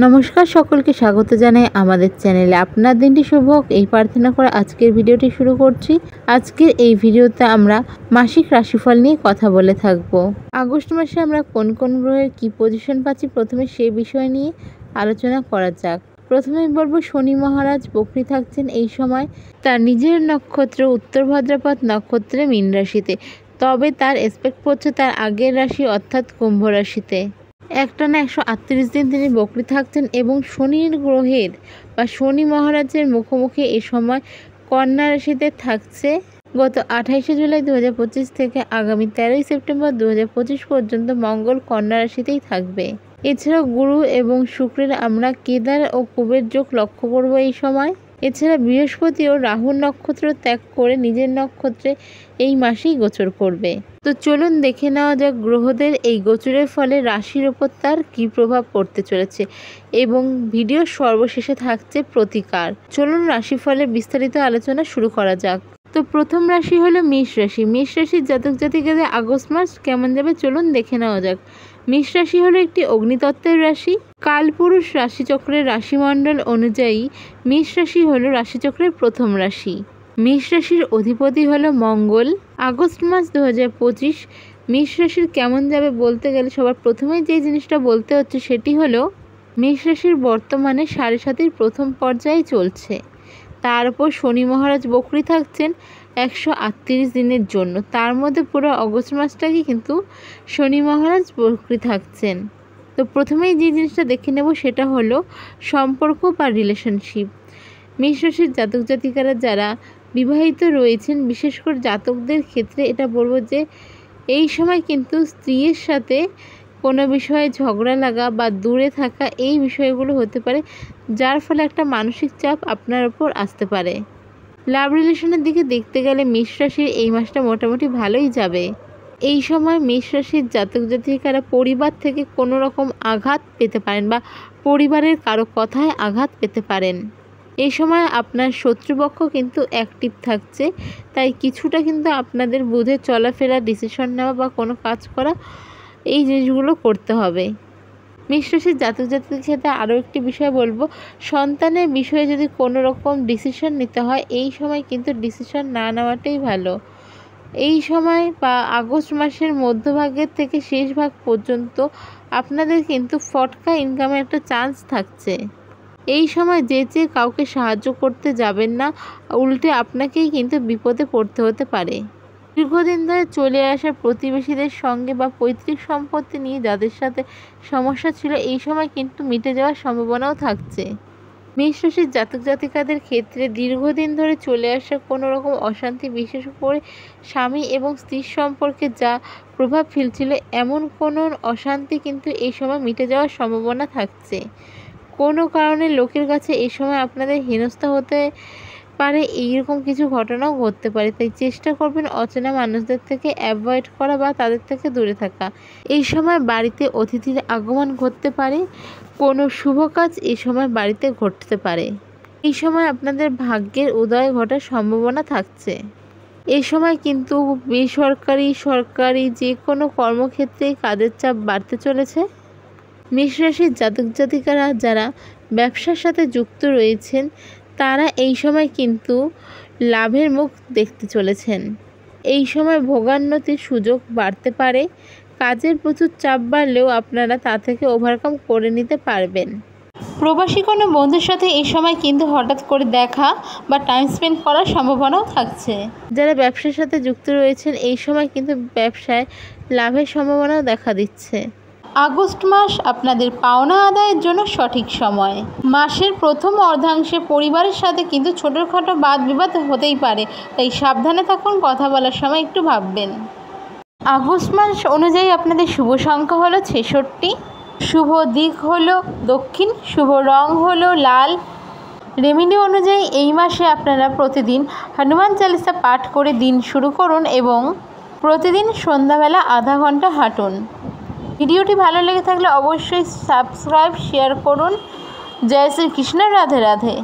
নমস্কার, সকলকে স্বাগত জানাই আমাদের চ্যানেলে। আপনার দিনটি শুভ হোক এই প্রার্থনা করে আজকের ভিডিওটি শুরু করছি। আজকের এই ভিডিওতে আমরা মাসিক রাশিফল নিয়ে কথা বলে থাকব। আগস্ট মাসে আমরা কোন কোন গ্রহের কি পজিশন পাচ্ছি প্রথমে সেই বিষয় নিয়ে আলোচনা করা যাক। প্রথমে বলবো, শনি মহারাজ বকরি থাকছেন এই সময় তার নিজের নক্ষত্র উত্তর ভাদ্রপদ নক্ষত্রে মীন রাশিতে, তবে তার এসপেক্ট পড়ছে তার আগের রাশি অর্থাৎ কুম্ভ রাশিতে। একটানা 138 দিন তিনি বকরি থাকছেন এবং শনির গ্রহের বা শনি মহারাজের মুখোমুখি এ সময় কন্যা রাশিতে থাকছে গত 28শে জুলাই 2025 থেকে আগামী 13ই সেপ্টেম্বর 2025 পর্যন্ত মঙ্গল কন্যা রাশিতেই থাকবে। এছাড়াও গুরু এবং শুক্রের আমরা কেদার ও কুবের যোগ লক্ষ্য করব এই সময়। এছাড়া বৃহস্পতি ও রাহুর নক্ষত্র ত্যাগ করে নিজের নক্ষত্রে এই মাসেই গোচর করবে। তো চলুন দেখে নেওয়া যাক গ্রহদের এই গোচরের ফলে রাশির ওপর তার কী প্রভাব পড়তে চলেছে এবং ভিডিওর সর্বশেষে থাকছে প্রতিকার। চলুন রাশিফলের বিস্তারিত আলোচনা শুরু করা যাক। তো প্রথম রাশি হলো মেষ রাশি। মেষ রাশির জাতক জাতিকাদের আগস্ট মাস কেমন যাবে চলুন দেখে নেওয়া যাক। মেষ রাশি হলো একটি অগ্নিতত্ত্বের রাশি। কালপুরুষ রাশিচক্রের রাশিমণ্ডল অনুযায়ী মেষ রাশি হলো রাশিচক্রের প্রথম রাশি। মেষ রাশির অধিপতি হলো মঙ্গল। আগস্ট মাস 2025 মেষ রাশির কেমন যাবে বলতে গেলে সবার প্রথমে যে জিনিসটা বলতে হচ্ছে সেটি হলো মেষ রাশির বর্তমানে সাড়ে সাতির প্রথম পর্যায়ে চলছে। তার উপর শনি মহারাজ বকরি থাকছেন 138 দিনের জন্য। তার মধ্যে পুরো অগস্ট মাসটাকে কিন্তু শনি মহারাজ বকরি থাকছেন। তো প্রথমেই যে জিনিসটা দেখে নেব সেটা হলো সম্পর্ক বা রিলেশনশিপ। মেষ রাশির জাতক জাতিকারা যারা বিবাহিত রয়েছেন, বিশেষ করে জাতকদের ক্ষেত্রে এটা বলবো যে এই সময় কিন্তু স্ত্রীর সাথে কোনো বিষয়ে ঝগড়া লাগা বা দূরে থাকা এই বিষয়গুলো হতে পারে, যার ফলে একটা মানসিক চাপ আপনার ওপর আসতে পারে। লাভ রিলেশনের দিকে দেখতে গেলে মেষ রাশির এই মাসটা মোটামুটি ভালোই যাবে। এই সময় মেষ রাশির জাতক জাতিকারা পরিবার থেকে কোনো রকম আঘাত পেতে পারেন বা পরিবারের কারো কথায় আঘাত পেতে পারেন। এই সময় আপনার শত্রুপক্ষ কিন্তু অ্যাক্টিভ থাকছে, তাই কিছুটা কিন্তু আপনাদের বুঝে চলাফেরা, ডিসিশন নেওয়া বা কোনো কাজ করা এই জিনিসগুলো করতে হবে। মেষ রাশির জাতক জাতিকাদের ক্ষেত্রে আরও একটি বিষয় বলবো, সন্তানের বিষয়ে যদি কোনো রকম ডিসিশন নিতে হয় এই সময় কিন্তু ডিসিশন না নেওয়াটাই ভালো। এই সময় বা আগস্ট মাসের মধ্যভাগের থেকে শেষ ভাগ পর্যন্ত আপনাদের কিন্তু ফটকা ইনকামের একটা চান্স থাকছে। এই সময় যে কাউকে সাহায্য করতে যাবেন না, উল্টে আপনাকেই কিন্তু বিপদে পড়তে হতে পারে। দীর্ঘদিন ধরে চলে আসা প্রতিবেশীদের সঙ্গে বা পৈতৃক সম্পত্তি নিয়ে যাদের সাথে সমস্যা ছিল এই সময় কিন্তু মিটে যাওয়ার সম্ভাবনাও থাকছে। মেষ রাশির জাতক জাতিকাদের ক্ষেত্রে দীর্ঘদিন ধরে চলে আসা কোনো রকম অশান্তি, বিশেষ করে স্বামী এবং স্ত্রীর সম্পর্কে যা প্রভাব ফেলছিল এমন কোনো অশান্তি কিন্তু এই সময় মিটে যাওয়ার সম্ভাবনা থাকছে। কোনো কারণে লোকের কাছে এই সময় আপনাদের হেনস্থা হতে পারে, এইরকম কিছু ঘটনাও ঘটতে পারে, তাই চেষ্টা করবেন অচেনা মানুষদের থেকে অ্যাভয়েড করা বা তাদের থেকে দূরে থাকা। এই সময় বাড়িতে অতিথির আগমন ঘটতে পারে, কোনো শুভ কাজ এই সময় বাড়িতে ঘটতে পারে। এই সময় আপনাদের ভাগ্যের উদয় ঘটার সম্ভাবনা থাকছে। এই সময় কিন্তু বেসরকারি সরকারি যে কোনো কর্মক্ষেত্রে কাজের চাপ বাড়তে চলেছে। মেষ রাশির জাতক জাতিকারা যারা ব্যবসার সাথে যুক্ত রয়েছেন তারা এই সময় কিন্তু লাভের মুখ দেখতে চলেছেন। এই সময় ভোগান্নতির সুযোগ বাড়তে পারে। কাজের প্রচুর চাপ বাড়লেও আপনারা তা থেকে ওভারকাম করে নিতে পারবেন। প্রবাসী কোনো বন্ধুর সাথে এই সময় কিন্তু হঠাৎ করে দেখা বা টাইম স্পেন্ড করার সম্ভাবনাও থাকছে। যারা ব্যবসার সাথে যুক্ত রয়েছেন এই সময় কিন্তু ব্যবসায় লাভের সম্ভাবনাও দেখা দিচ্ছে। আগস্ট মাস আপনাদের পাওনা আদায়ের জন্য সঠিক সময়। মাসের প্রথম অর্ধাংশে পরিবারের সাথে কিন্তু ছোটোখাটো বাদ বিবাদ হতেই পারে, তাই সাবধানে থাকুন, কথা বলার সময় একটু ভাববেন। আগস্ট মাস অনুযায়ী আপনাদের শুভ সংখ্যা হলো 66, শুভ দিক হলো দক্ষিণ, শুভ রং হলো লাল। রেমেডি অনুযায়ী এই মাসে আপনারা প্রতিদিন হনুমান চালিসা পাঠ করে দিন শুরু করুন এবং প্রতিদিন সন্ধ্যাবেলা আধা ঘন্টা হাঁটুন। ভিডিওটি ভালো লেগে থাকলে অবশ্যই সাবস্ক্রাইব, শেয়ার করুন। জয় শ্রীকৃষ্ণ, রাধে রাধে।